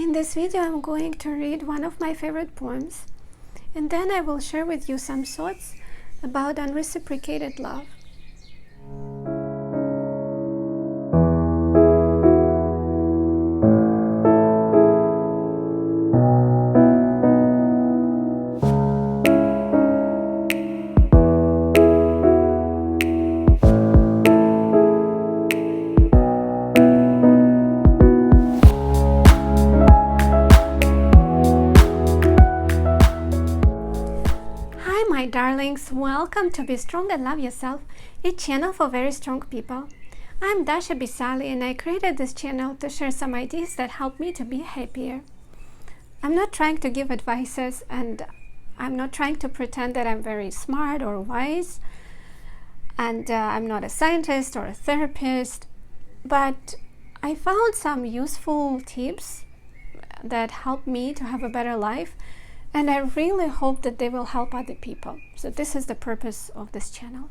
In this video, I'm going to read one of my favorite poems, and then I will share with you some thoughts about unreciprocated love. My darlings, welcome to Be Strong and Love Yourself, a channel for very strong people. I'm Dasha Bisali, and I created this channel to share some ideas that help me to be happier. I'm not trying to give advices, and I'm not trying to pretend that I'm very smart or wise, and I'm not a scientist or a therapist, but I found some useful tips that help me to have a better life, and I really hope that they will help other people. So this is the purpose of this channel.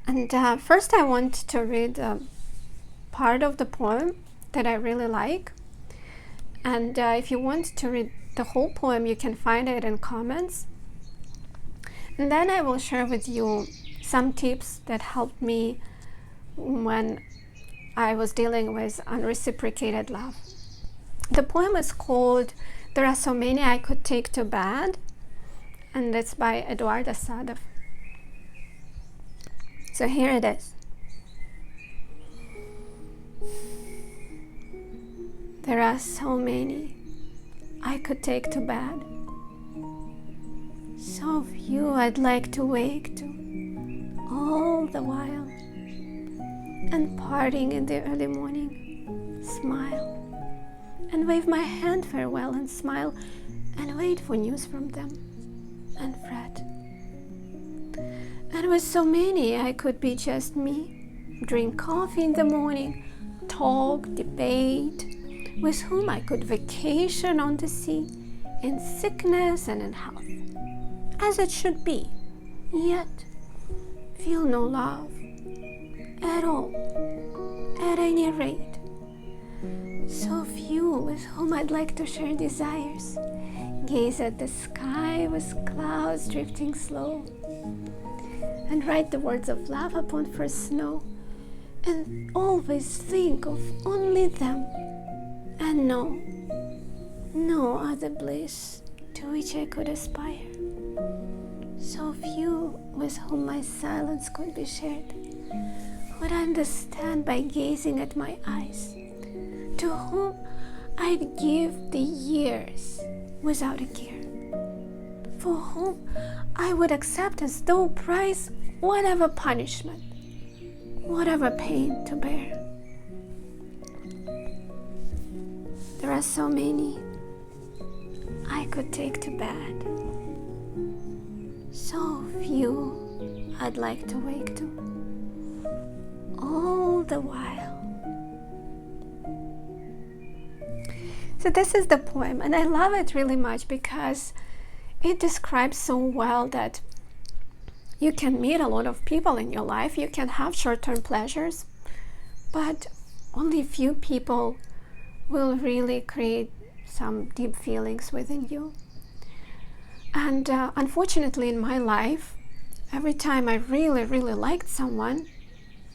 And first I want to read part of the poem that I really like. And if you want to read the whole poem, you can find it in comments. And then I will share with you some tips that helped me when I was dealing with unreciprocated love. The poem is called "There Are So Many I Could Take to Bed," and it's by Eduarda Sadov. So here it is. There are so many I could take to bed, so few I'd like to wake to all the while, and parting in the early morning, smile and wave my hand farewell and smile and wait for news from them and fret. And with so many I could be just me, drink coffee in the morning, talk, debate, with whom I could vacation on the sea, in sickness and in health, as it should be, yet feel no love at all, at any rate. So few with whom I'd like to share desires, gaze at the sky with clouds drifting slow, and write the words of love upon first snow, and always think of only them, and know no other bliss to which I could aspire. So few with whom my silence could be shared, would understand by gazing at my eyes, to whom I'd give the years without a care, for whom I would accept as though price whatever punishment, whatever pain to bear. There are so many I could take to bed, so few I'd like to wake to all the while. So this is the poem, and I love it really much because it describes so well that you can meet a lot of people in your life, you can have short-term pleasures, but only few people will really create some deep feelings within you. And unfortunately in my life, every time I really liked someone,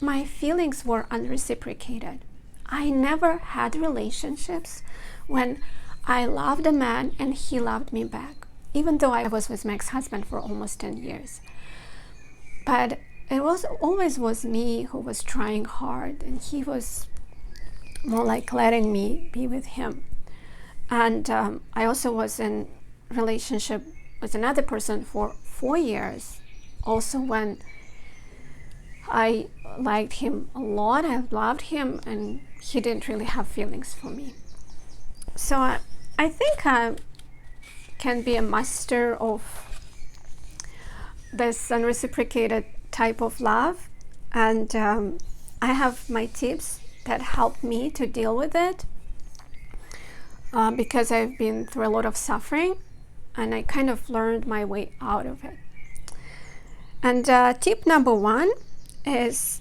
my feelings were unreciprocated. I never had relationships when I loved a man and he loved me back, even though I was with my ex-husband for almost 10 years. But it always was me who was trying hard, and he was more like letting me be with him. And I also was in relationship with another person for 4 years, also when I liked him a lot, I loved him, and he didn't really have feelings for me. So I think I can be a master of this unreciprocated type of love, and I have my tips that help me to deal with it because I've been through a lot of suffering, and I kind of learned my way out of it. And tip number 1 is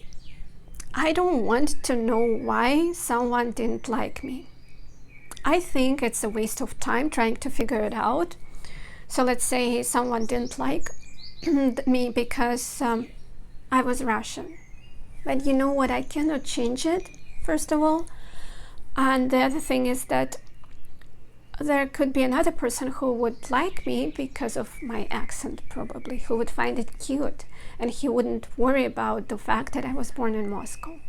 I don't want to know why someone didn't like me. I think it's a waste of time trying to figure it out. So let's say someone didn't like me because I was Russian. But you know what? I cannot change it, first of all. And the other thing is that there could be another person who would like me because of my accent, probably, who would find it cute, and he wouldn't worry about the fact that I was born in Moscow.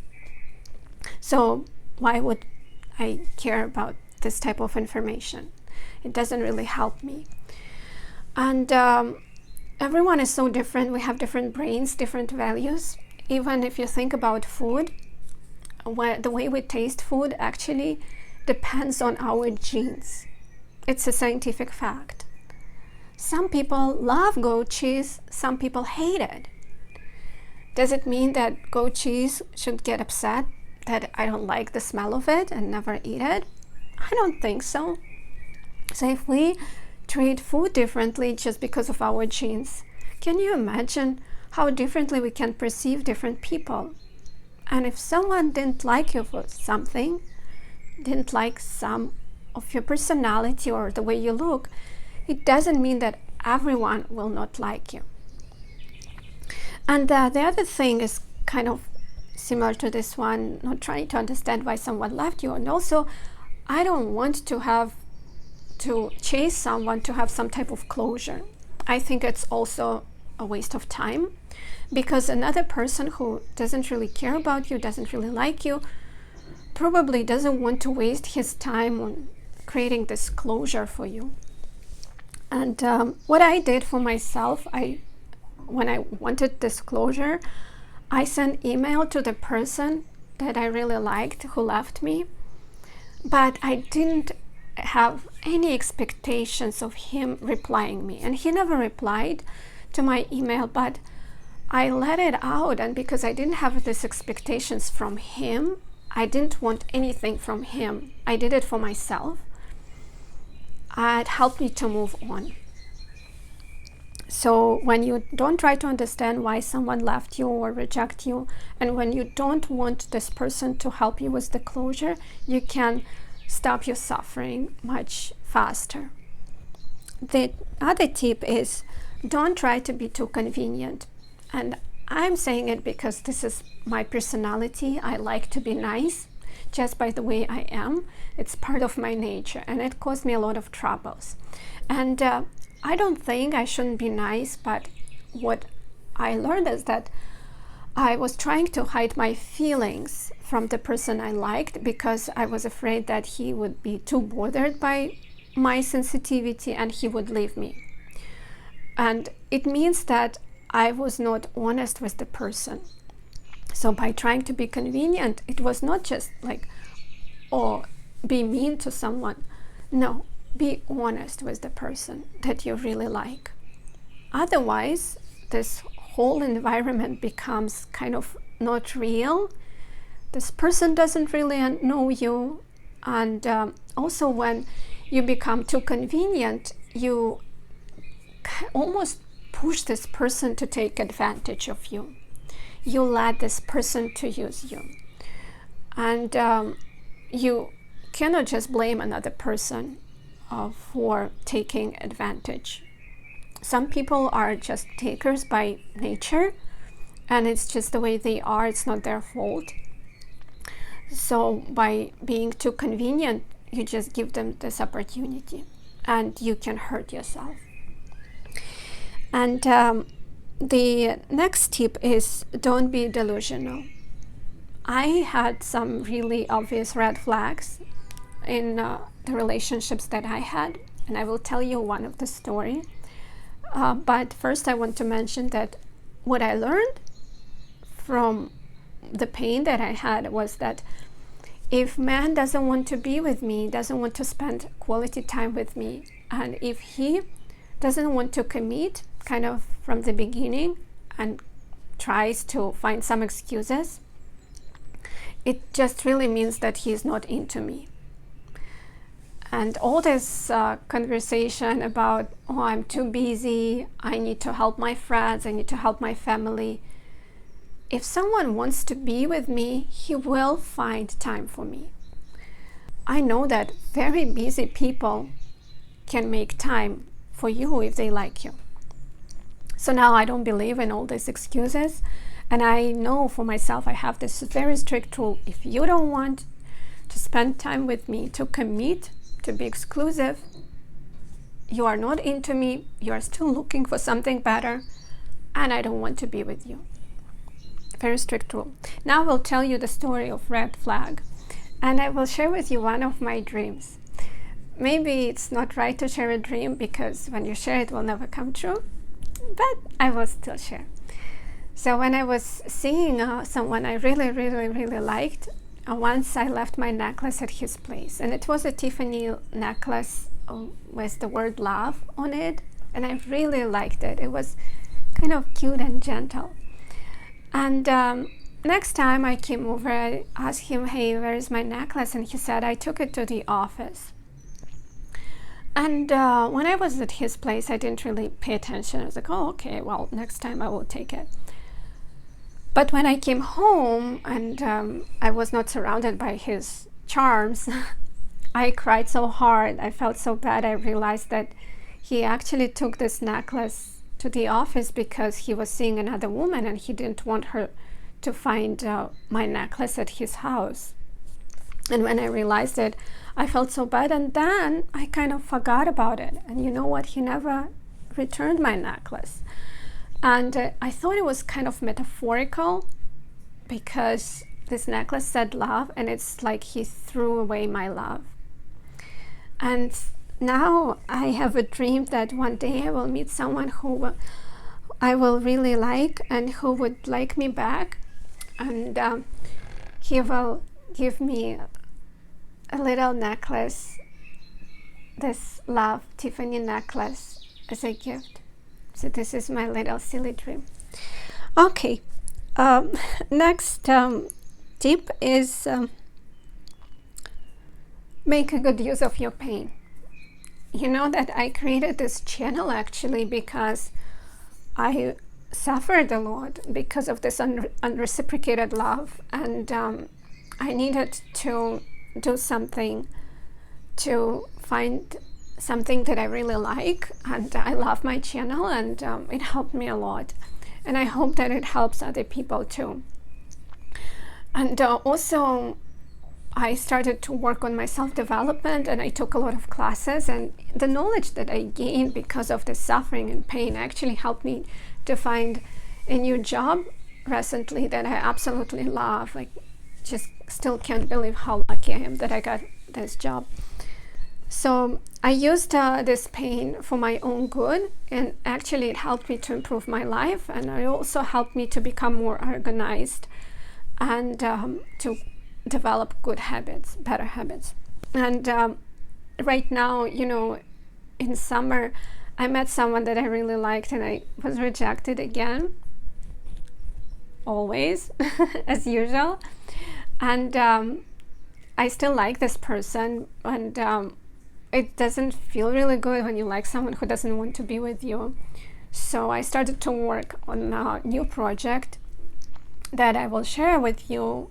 So why would I care about this type of information? It doesn't really help me. And everyone is so different. We have different brains, different values. Even if you think about food, the way we taste food actually depends on our genes. It's a scientific fact. Some people love goat cheese, some people hate it. Does it mean that goat cheese should get upset that I don't like the smell of it and never eat it? I don't think so. So if we treat food differently just because of our genes, can you imagine how differently we can perceive different people? And if someone didn't like you for something, didn't like some of your personality or the way you look, it doesn't mean that everyone will not like you. And the other thing is kind of similar to this one, not trying to understand why someone left you. And also, I don't want to chase someone to have some type of closure. I think it's also a waste of time, because another person who doesn't really care about you, doesn't really like you, probably doesn't want to waste his time on creating this closure for you. And what I did for myself, when I wanted this closure, I sent email to the person that I really liked who left me, but I didn't have any expectations of him replying me, and he never replied to my email, but I let it out. And because I didn't have these expectations from him, I didn't want anything from him, I did it for myself. It helped me to move on. So when you don't try to understand why someone left you or reject you, and when you don't want this person to help you with the closure, you can stop your suffering much faster. The other tip is, don't try to be too convenient. And I'm saying it because this is my personality. I like to be nice just by the way I am. It's part of my nature, and it caused me a lot of troubles. And I don't think I shouldn't be nice, but what I learned is that I was trying to hide my feelings from the person I liked because I was afraid that he would be too bothered by my sensitivity and he would leave me. And it means that I was not honest with the person. So by trying to be convenient, it was not just like, oh, be mean to someone. No, be honest with the person that you really like. Otherwise, this whole environment becomes kind of not real. This person doesn't really know you. And also when you become too convenient, you almost push this person to take advantage of you. You let this person to use you. And you cannot just blame another person for taking advantage. Some people are just takers by nature, and it's just the way they are. It's not their fault. So by being too convenient, you just give them this opportunity, and you can hurt yourself. And the next tip is, don't be delusional. I had some really obvious red flags in the relationships that I had, and I will tell you one of the story. But first I want to mention that what I learned from the pain that I had was that if man doesn't want to be with me, doesn't want to spend quality time with me, and if he doesn't want to commit kind of from the beginning and tries to find some excuses, it just really means that he's not into me. And all this conversation about, oh, I'm too busy, I need to help my friends, I need to help my family. If someone wants to be with me, he will find time for me. I know that very busy people can make time for you if they like you. So now I don't believe in all these excuses. And I know for myself, I have this very strict rule. If you don't want to spend time with me, to commit, to be exclusive, you are not into me, you are still looking for something better, and I don't want to be with you. Very strict rule. Now I will tell you the story of red flag, and I will share with you one of my dreams. Maybe it's not right to share a dream because when you share it will never come true, but I will still share. So when I was seeing someone I really liked, once I left my necklace at his place, and it was a Tiffany necklace with the word love on it, and I really liked it. It was kind of cute and gentle. And next time I came over, I asked him, hey, where is my necklace? And he said, I took it to the office. And when I was at his place, I didn't really pay attention. I was like, oh, okay, well, next time I will take it. But when I came home and I was not surrounded by his charms, I cried so hard. I felt so bad. I realized that he actually took this necklace to the office because he was seeing another woman and he didn't want her to find my necklace at his house. And when I realized it, I felt so bad, and then I kind of forgot about it. And you know what? He never returned my necklace. And I thought it was kind of metaphorical because this necklace said love, and it's like he threw away my love. And now I have a dream that one day I will meet someone who I will really like and who would like me back, and he will give me a little necklace, this love Tiffany necklace, as a gift. So this is my little silly dream. Okay, next tip is make a good use of your pain. You know that I created this channel actually because I suffered a lot because of this unreciprocated love, and I needed to do something to find something that I really like, and I love my channel, and it helped me a lot, and I hope that it helps other people too. And also I started to work on my self-development, and I took a lot of classes, and the knowledge that I gained because of the suffering and pain actually helped me to find a new job recently that I absolutely love. Like, just still can't believe how lucky I am that I got this job. So I used this pain for my own good, and actually it helped me to improve my life, and it also helped me to become more organized and to develop good habits, better habits. And right now, you know, in summer, I met someone that I really liked, and I was rejected again, always, as usual. And I still like this person, and it doesn't feel really good when you like someone who doesn't want to be with you. So I started to work on a new project that I will share with you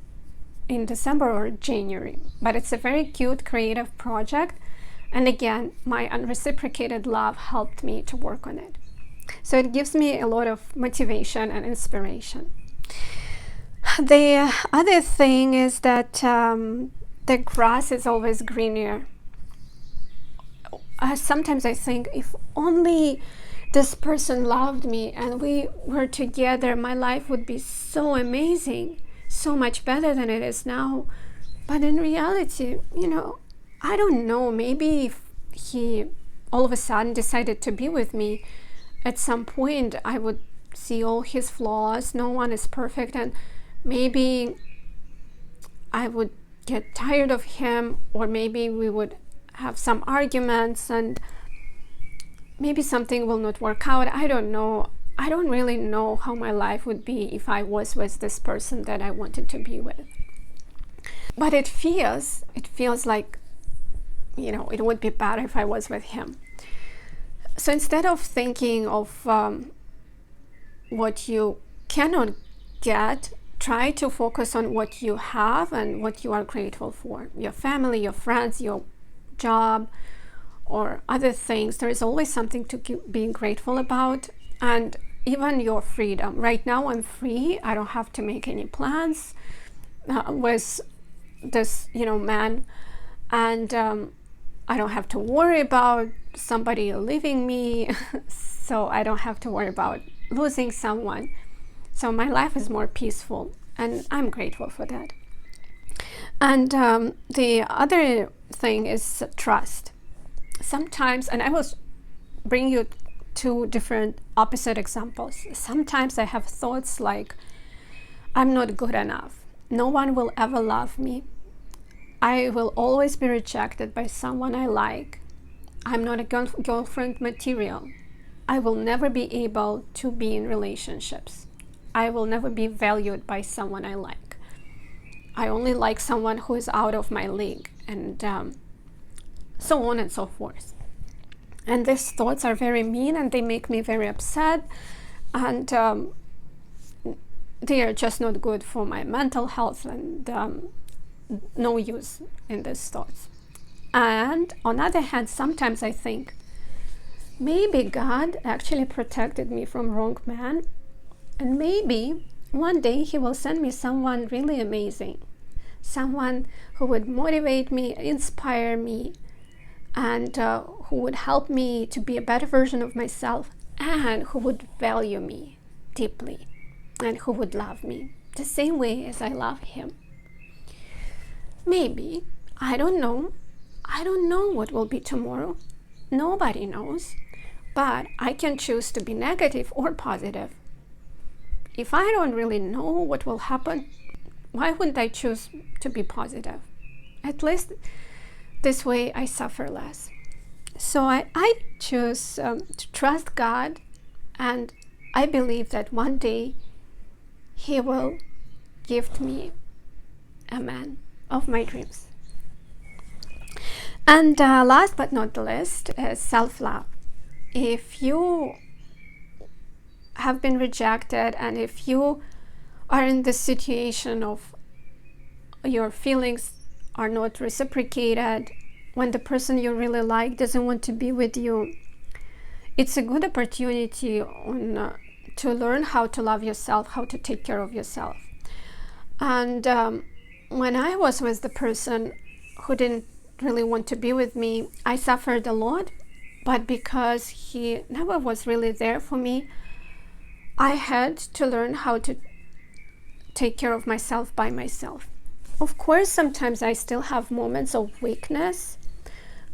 in December or January. But it's a very cute, creative project. And again, my unreciprocated love helped me to work on it. So it gives me a lot of motivation and inspiration. The other thing is that the grass is always greener. Sometimes I think if only this person loved me and we were together, my life would be so amazing, so much better than it is now. But in reality, you know, I don't know, maybe if he all of a sudden decided to be with me, at some point I would see all his flaws. No one is perfect, and maybe I would get tired of him, or maybe we would have some arguments and maybe something will not work out. I don't know. I don't really know how my life would be if I was with this person that I wanted to be with. But it feels like, you know, it would be better if I was with him. So instead of thinking of what you cannot get, try to focus on what you have and what you are grateful for. Your family, your friends, your job, or other things. There is always something to be grateful about. And even your freedom. Right now I'm free. I don't have to make any plans with this, man. And I don't have to worry about somebody leaving me. So I don't have to worry about losing someone. So my life is more peaceful, and I'm grateful for that. And the other thing is trust. Sometimes, and I will bring you two different opposite examples. Sometimes I have thoughts like, I'm not good enough. No one will ever love me. I will always be rejected by someone I like. I'm not a girlfriend material. I will never be able to be in relationships. I will never be valued by someone I like. I only like someone who is out of my league, and so on and so forth. And these thoughts are very mean, and they make me very upset, and they are just not good for my mental health, and no use in these thoughts. And on the other hand, sometimes I think, maybe God actually protected me from wrong man, and maybe one day he will send me someone really amazing, someone who would motivate me, inspire me, and who would help me to be a better version of myself, and who would value me deeply, and who would love me the same way as I love him. Maybe. I don't know. I don't know what will be tomorrow. Nobody knows. But I can choose to be negative or positive. If I don't really know what will happen, why wouldn't I choose to be positive? At least this way I suffer less. So I choose to trust God, and I believe that one day he will gift me a man of my dreams. And last but not the least is self-love. If you have been rejected, and if you are in the situation of your feelings are not reciprocated, when the person you really like doesn't want to be with you, it's a good opportunity to learn how to love yourself, how to take care of yourself. And when I was with the person who didn't really want to be with me, I suffered a lot, but because he never was really there for me, I had to learn how to take care of myself by myself. Of course, sometimes I still have moments of weakness,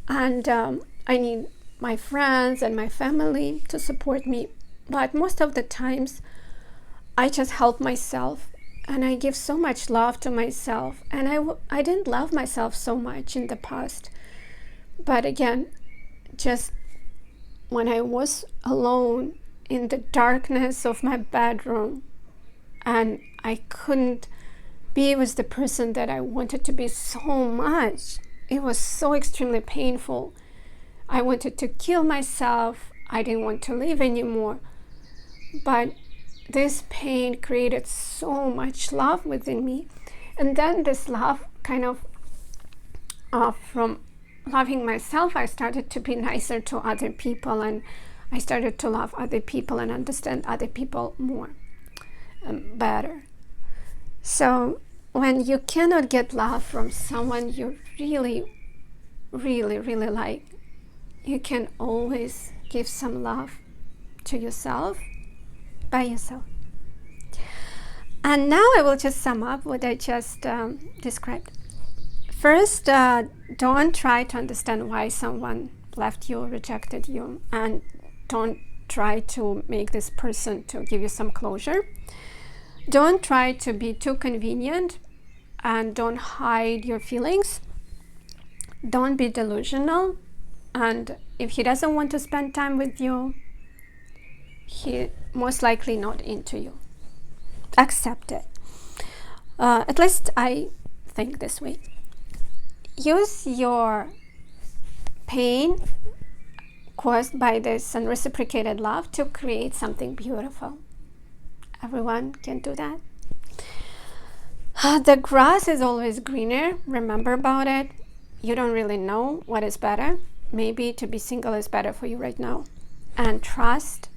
and I need my friends and my family to support me. But most of the times, I just help myself, and I give so much love to myself. And I didn't love myself so much in the past. But again, just when I was alone in the darkness of my bedroom, and I couldn't be with the person that I wanted to be so much, it was so extremely painful. I wanted to kill myself. I didn't want to live anymore. But this pain created so much love within me. And then this love kind of, from loving myself, I started to be nicer to other people, and I started to love other people and understand other people more and better. So when you cannot get love from someone you really, really, really like, you can always give some love to yourself by yourself. And now I will just sum up what I just described. First, don't try to understand why someone left you, rejected you, and don't try to make this person to give you some closure. Don't try to be too convenient, and don't hide your feelings. Don't be delusional, and if he doesn't want to spend time with you, he most likely not into you. Accept it. At least I think this way. Use your pain caused by this unreciprocated love to create something beautiful. Everyone can do that. The grass is always greener. Remember about it. You don't really know what is better. Maybe to be single is better for you right now. And trust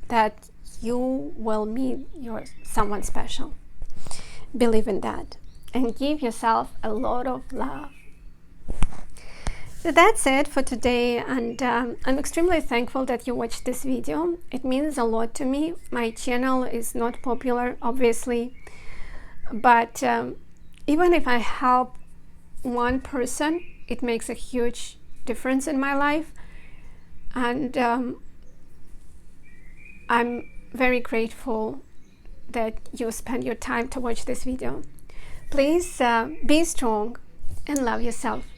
that you will meet someone special. Believe in that. And give yourself a lot of love. So that's it for today, and I'm extremely thankful that you watched this video. It means a lot to me. My channel is not popular, obviously, but even if I help one person, it makes a huge difference in my life, and I'm very grateful that you spend your time to watch this video. Please be strong and love yourself.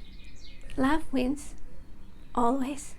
Love wins, always.